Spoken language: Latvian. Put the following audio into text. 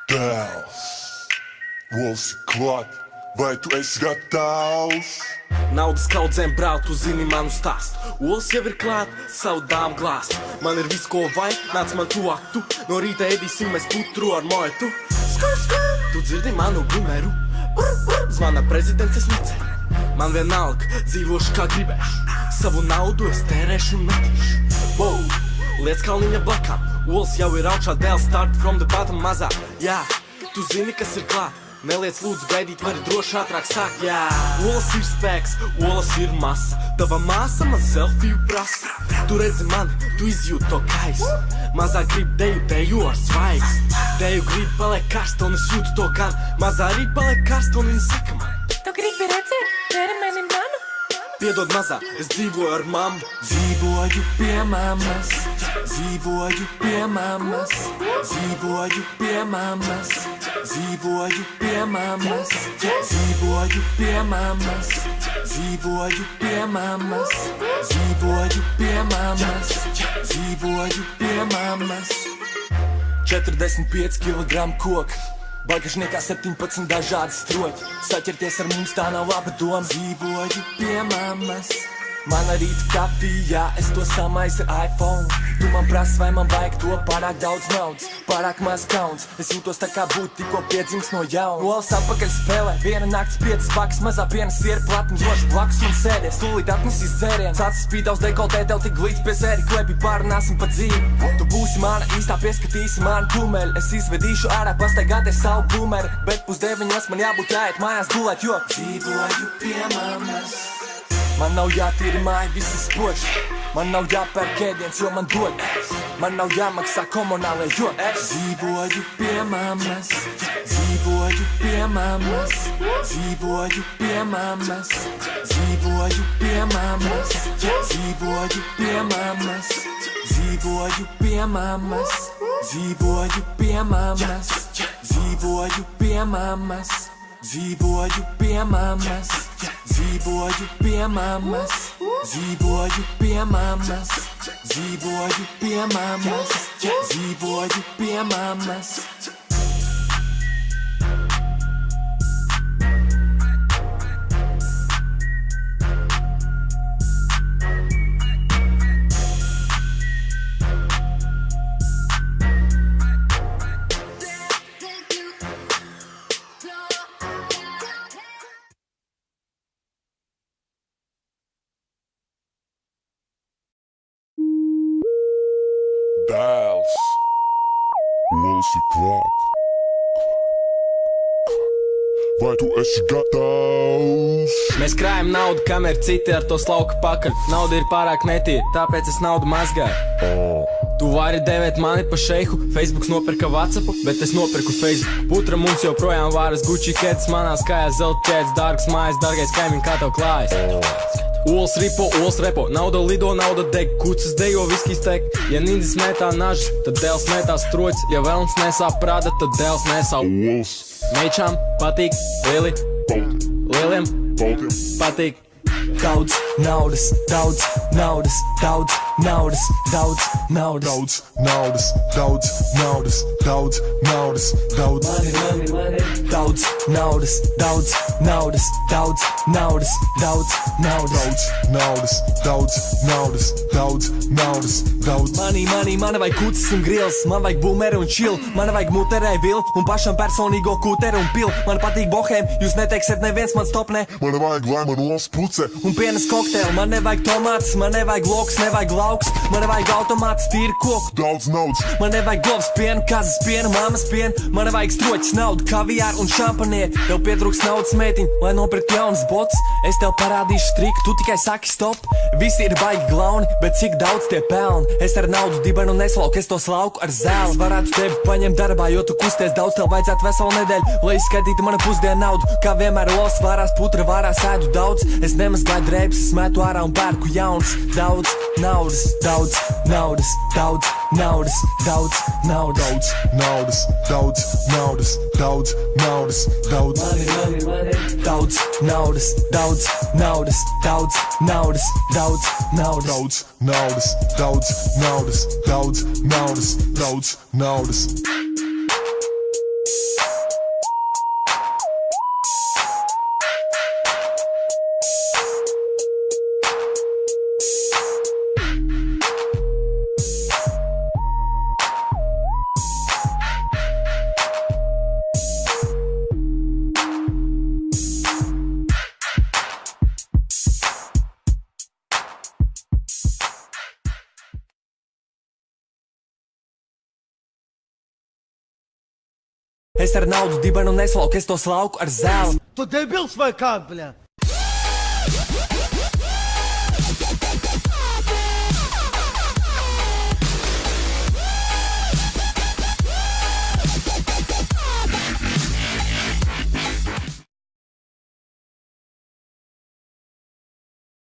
Dēls, olas ir klāt, vai tu esi gatavs? Naudas kaudzēm brāl, tu zini manu stāstu. Olas jau ir klāt, savu dāmu glāst. Man ir viss, ko vajag, nāc man tuvāk tu. No rīta ēdīsim mēs putru ar moetu. Tu dzirdi manu gumeru? Zvana prezidents, es neceru. Man vienalga, dzīvošu kā gribēšu. Savu naudu es tērēšu un metīšu. Wow, liec kalniņa blakām. Olas jau ir augšā, dēls start from the bottom mazā. Jā, tu zini, kas ir klāt. Neliec lūdzu gaidīt, vari droši ātrāk sākt, jā. Olas ir spēks, olas ir masa. Tava māsa man selfiju prasa. Tu redzi mani, tu izjūti to kaisu. Mazā grib deju, deju ar svaigs. Deju grib paliek karsta un es jūtu to gan. Mazā arī paliek karsta un viņa saka man. Tu gribi redzēt, ķermeni manu? Piedod mazā, es dzīvoju ar mammu. Dzīvoju pie mammas, dzīvoju pie mammas, dzīvoju pie mammas, dzīvoju pie mammas, dzīvoju pie mammas, dzīvoju pie mammas, dzīvoju pie mammas, dzīvoju pie mammas. 45 kg koku, bagažniekā 17 dažādi stroķi. Saķerties ar mums tā nav laba doma. Dzīvoju pie mammas. Mana rīta kafijā, es to samaisu ar iPhone. Tu man prasi, vai man vajag to, pārāk daudz naudas, pārāk maz kauns. Es jūtos tā kā būtu tikko piedzims no jauna. Olas atpakaļ spēlē, viena nakts 5 pakas, mazā piena siera platni, droši blakus un sēdies. Tūlīt atnesīs dzēriens, acis spīdaus dekoltē, tev tik glīts pie sēri, klepi pārunāsim pa dzīvi. Tu būsi mana īstā, pieskatīsi manu kumeļu. Es izvedīšu ārā, pastaigāties savu bumeru, bet 8:30 man jābūt jāiet mājās gulēt, jo dzīvoju pie mammas. Man nav jātīra māja, visi spoži. Man nav jāpērk ēdiens, jo man dod. Man nav jāmaksā komunālai, jo es dzīvoju pie mammas. Dzīvoju pie mammas. Dzīvoju pie mammas. Dzīvoju pie mammas. Dzīvoju pie mammas. Dzīvoju pie mammas. Dzīvoju pie mammas. Dzīvoju pie mammas. Dzīvoju pie mammas. Dzīvoju pie mammas. Dzīvoju pie mammas. Dzīvoju pie mammas. Dzīvoju pie mammas. Dēls, olas ir klāt, vai tu esi gatavs? Mēs krājam naudu, kamēr citi ar to slauka pakaļ. Nauda ir pārāk netīra, tāpēc es naudu mazgāju. Tu vari devēt mani pa šeihu, Facebooks nopirka WhatsAppu, bet es nopirku Facebook. Putra mums joprojām vāras Gucci kēdes, manās kājās zelta ķēdes, dārgas mājas, dārgais kaimiņ, kā tev klājas. Olas ripo, olas repo, nauda lido, nauda deg, kucas dejo, viskijas tek. Ja nindzis metā nažas, tad dēls metā stroķis, ja vēlns nesā prāda, tad dēls nesā Olas, meičām patīk, lieli, lieliem patīk. Daudz naudas, daudz naudas, daudz naudas, daudz naudas. daudz naudas, daudz naudas, daudz naudas, daudz. Daudz naudas, daudz naudas, daudz naudas, daudz naudas, daudz naudas, daudz. Man vajag kucis un grils, man vajag bumeri un čil, man vajag muterē vil un pašam personīgo kūteru un pil. Man patīk bohēm, jūs neteiksiet neviens man stopnē. Man vajag, lai man olas puce. Un pienas kokteili, man nevajag tomāts, man nevajag loks, nevajag lauks, man nevajag automāts, tīri koku. Daudz naudas, Man nevajag govs pienu, kazas pienu, mammas pienu, man nevajag stroķis naudu, kaviāru un šampanieri. Tev pietrūks naudas meitiņ, lai nopirkt jaunas bots. Es tev parādīšu triku, tu tikai saki stop. Visi ir baigi glauni, bet cik daudz tie pelni. Es ar naudu dibenu neslauku, es to slauku ar zēlu. Es varētu tevi paņemt darbā, jo tu kusties daudz, tev vajadzētu veselu nedēļu, lai izskaitītu manu pusdienu naudu. Kā vienmēr olas vārās, putra vārās ēdu daudz. Es nemazgāju drēbes, metu ārā un pērku jaunas. Daudz naudas, daudz naudas, daudz naudas, daudz naudas. daudz naudas, daudz naudas, daudz naudas, daudz. Daudz naudas, daudz naudas, daudz naudas, daudz naudas. Daudz naudas, daudz naudas, daudz naudas. Es ar naudu dibenu neslauku, es to slauku ar zeltu. Tu debils vai kā, bļā?